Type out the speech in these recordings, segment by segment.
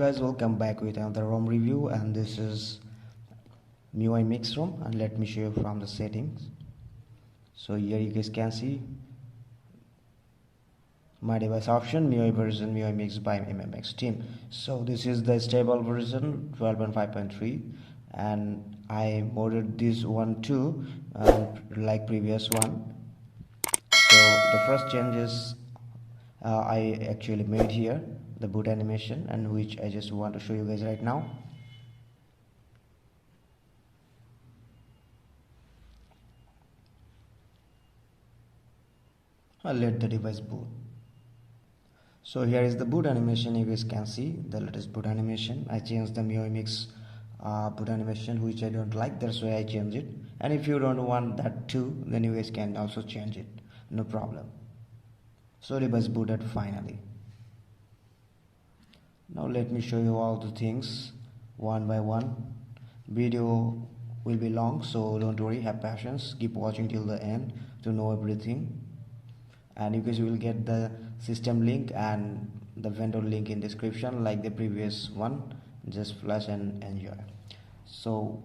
guys, welcome back with another ROM review, and this is MiuiMix ROM, and let me show you from the settings. So here you guys can see my device option, MIUI version MiuiMix by MiuiMix team. So this is the stable version 12.5.3, and I modded this one too, like previous one. So the first changes I actually made here, the boot animation, and which I just want to show you guys right now. I'll let the device boot. So here is the boot animation. You guys can see the latest boot animation. I changed the MiuiMix boot animation, which I don't like, that's why I changed it. And if you don't want that too, then you guys can also change it, no problem. So device booted finally. Now let me show you all the things one by one. Video will be long, so don't worry, have patience, keep watching till the end to know everything. And you guys will get the system link and the vendor link in description like the previous one. Just flash and enjoy. So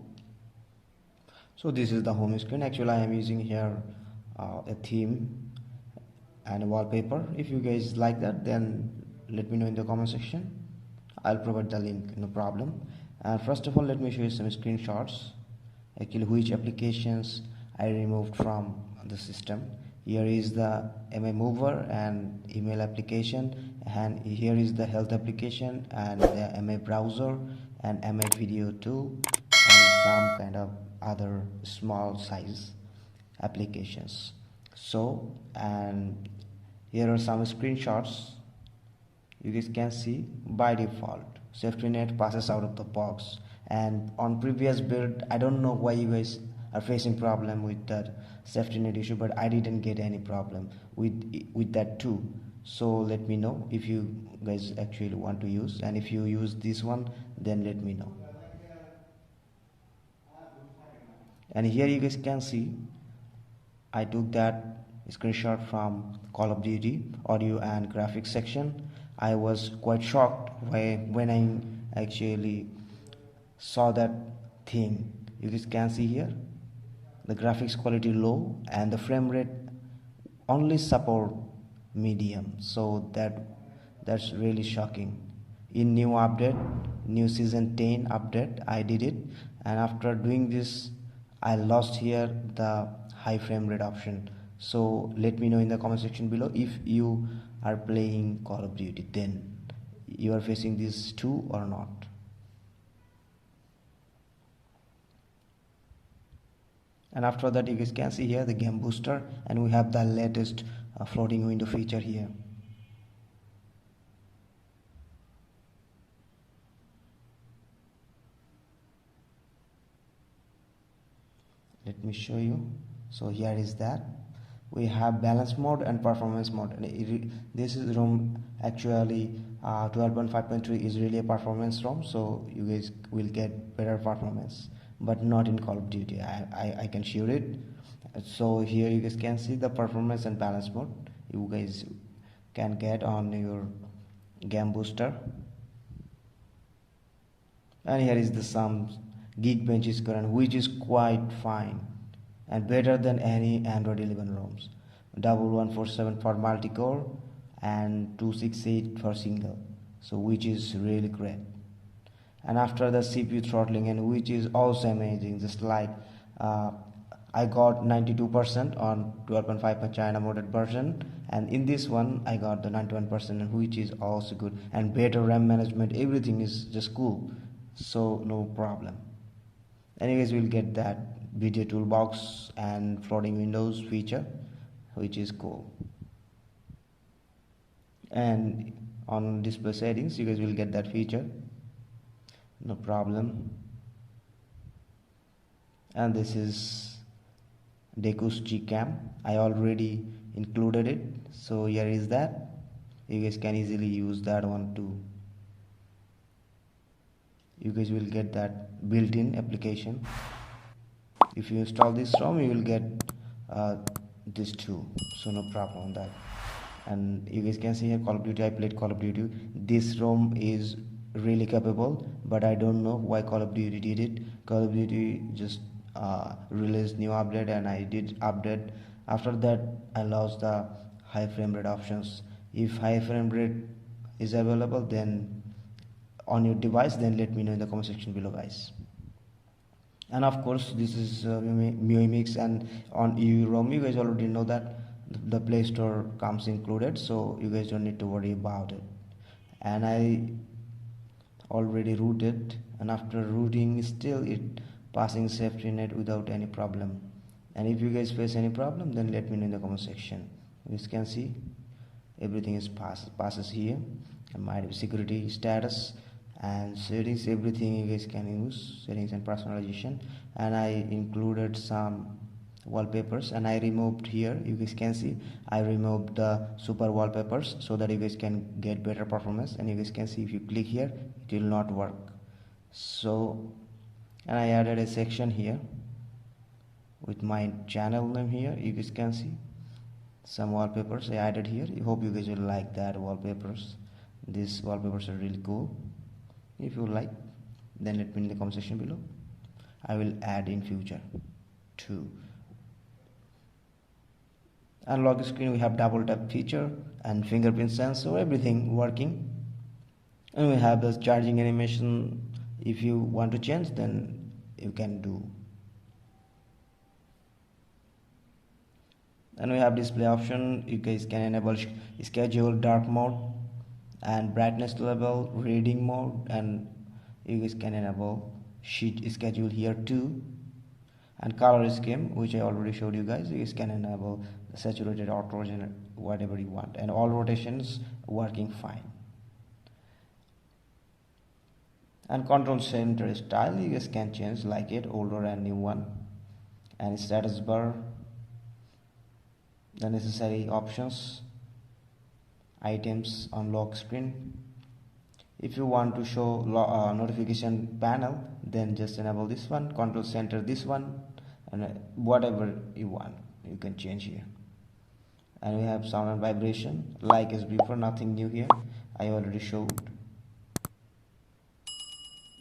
this is the home screen. Actually I am using here a theme and a wallpaper. If you guys like that, then let me know in the comment section. I'll provide the link, no problem. And first of all, let me show you some screenshots, actually which applications I removed from the system. Here is the MI mover and email application, and here is the health application and the MI browser and MI video tool and some kind of other small size applications. So, and here are some screenshots. You guys can see by default safety net passes out of the box, and on previous build I don't know why you guys are facing problem with that safety net issue, but I didn't get any problem with that too. So let me know if you guys actually want to use, and if you use this one, then let me know. And here you guys can see I took that screenshot from Call of Duty audio and graphics section. I was quite shocked when I actually saw that thing. You guys can see here the graphics quality low and the frame rate only support medium. So that's really shocking. In new update, new season 10 update, I did it, and after doing this I lost here the high frame rate option. So let me know in the comment section below if you are playing Call of Duty, then you are facing these two or not. And after that, you guys can see here the game booster, and we have the latest floating window feature here. Let me show you. So here is that. We have balance mode and performance mode, and this is ROM actually 12.5.3 is really a performance ROM, so you guys will get better performance, but not in Call of Duty, I can show it. So here you guys can see the performance and balance mode you guys can get on your game booster. And here is the some Geekbench is current, which is quite fine and better than any Android 11 ROMs. 1147 for multi-core and 268 for single, so which is really great. And after the CPU throttling, and which is also amazing, just like I got 92% on 12.5 China modded version, and in this one I got the 91%, which is also good, and better RAM management, everything is just cool, so no problem. Anyways, we'll get that video toolbox and floating windows feature, which is cool. And on display settings, you guys will get that feature, no problem. And this is Deco's Gcam. I already included it, so here is that. You guys can easily use that one too. You guys will get that built-in application. If you install this ROM, you will get this too, so no problem on that. And you guys can see here Call of Duty. I played Call of Duty. This ROM is really capable, but I don't know why Call of Duty did it. Call of Duty just released new update, and I did update. After that, I lost the high frame rate options. If high frame rate is available then on your device, then let me know in the comment section below, guys. And of course, this is MiuiMix, and on Rom, you guys already know that the Play Store comes included, so you guys don't need to worry about it. And I already rooted, and after rooting still it passing safety net without any problem. And if you guys face any problem, then let me know in the comment section. You guys can see everything is passes here, and my security status and settings, everything you guys can use, settings and personalization. And I included some wallpapers, and I removed here, you guys can see I removed the super wallpapers so that you guys can get better performance. And you guys can see if you click here it will not work. So, and I added a section here with my channel name here. You guys can see some wallpapers I added here. I hope you guys will like that wallpapers. These wallpapers are really cool. If you like, then let me in the comment section below. I will add in future too. And lock screen, we have double tap feature and fingerprint sensor, everything working. And we have this charging animation. If you want to change, then you can do. And we have display option. You guys can enable schedule, dark mode, and brightness level, reading mode, and you guys can enable sheet schedule here too. And color scheme, which I already showed you guys. You guys can enable saturated, auto-rotation, whatever you want, and all rotations working fine. And control center style, you guys can change like it, older and new one. And status bar, the necessary options, items on lock screen. If you want to show notification panel, then just enable this one, control center this one, and whatever you want you can change here. And we have sound and vibration like as before, nothing new here, I already showed.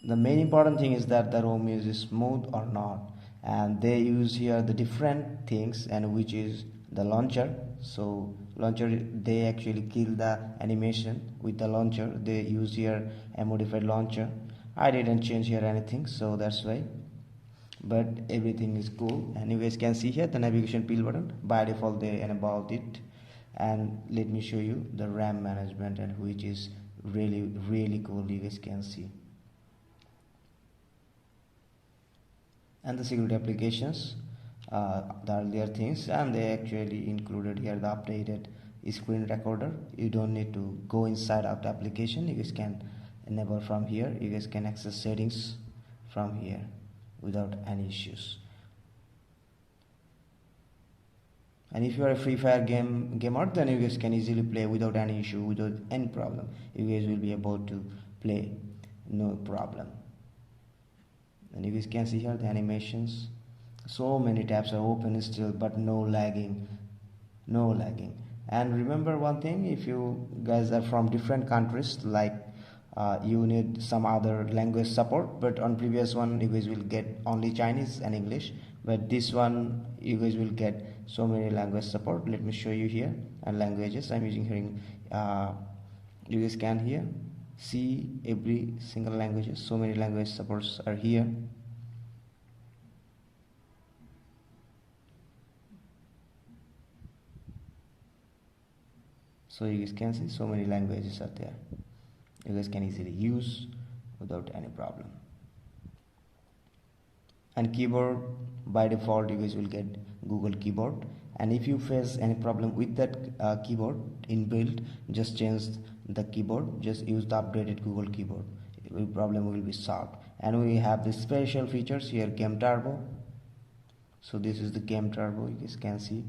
The main important thing is that the ROM is smooth or not, and they use here the different things, and which is the launcher. So launcher, they actually kill the animation with the launcher. They use here a modified launcher. I didn't change here anything, so that's why, but everything is cool. And you guys can see here the navigation pill button, by default they enabled it. And let me show you the RAM management, and which is really cool, you guys can see. And the security applications, the earlier things, and they actually included here the updated screen recorder. You don't need to go inside of the application, you guys can enable from here. You guys can access settings from here without any issues. And if you are a Free Fire gamer, then you guys can easily play without any issue, without any problem. You guys will be able to play no problem. And you guys can see here the animations, so many tabs are open still, but no lagging. And remember one thing, if you guys are from different countries, like you need some other language support, but on previous one you guys will get only Chinese and English, but this one you guys will get so many language support. Let me show you here, and languages I'm using here. You guys can here see every single languages, so many language supports are here. So you guys can see so many languages are there, you guys can easily use without any problem. And keyboard, by default you guys will get Google keyboard, and if you face any problem with that keyboard inbuilt, just change the keyboard, just use the updated Google keyboard, the problem will be solved. And we have the special features here, game turbo. So this is the game turbo, you guys can see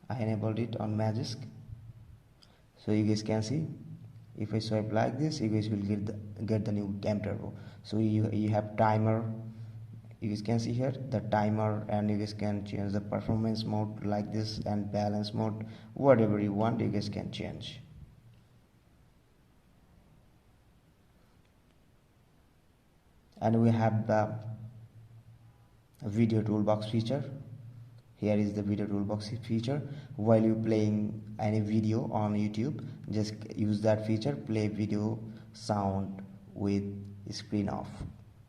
I enabled it on Magisk. So you guys can see if I swipe like this, you guys will get the new game turbo. So you have timer, you guys can see here the timer, and you guys can change the performance mode like this, and balance mode, whatever you want you guys can change. And we have the video toolbox feature. Here is the video toolbox feature. While you playing any video on YouTube, just use that feature, play video sound with screen off.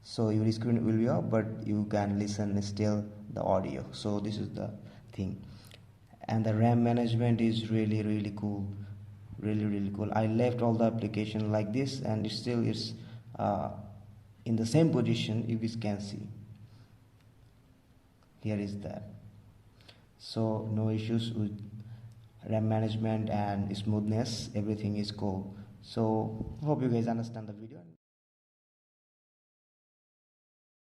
So your screen will be off, but you can listen still the audio. So this is the thing. And the RAM management is really cool, really cool. I left all the application like this, and it still is in the same position. You can see here is that. So no issues with RAM management and smoothness, everything is cool. So hope you guys understand the video.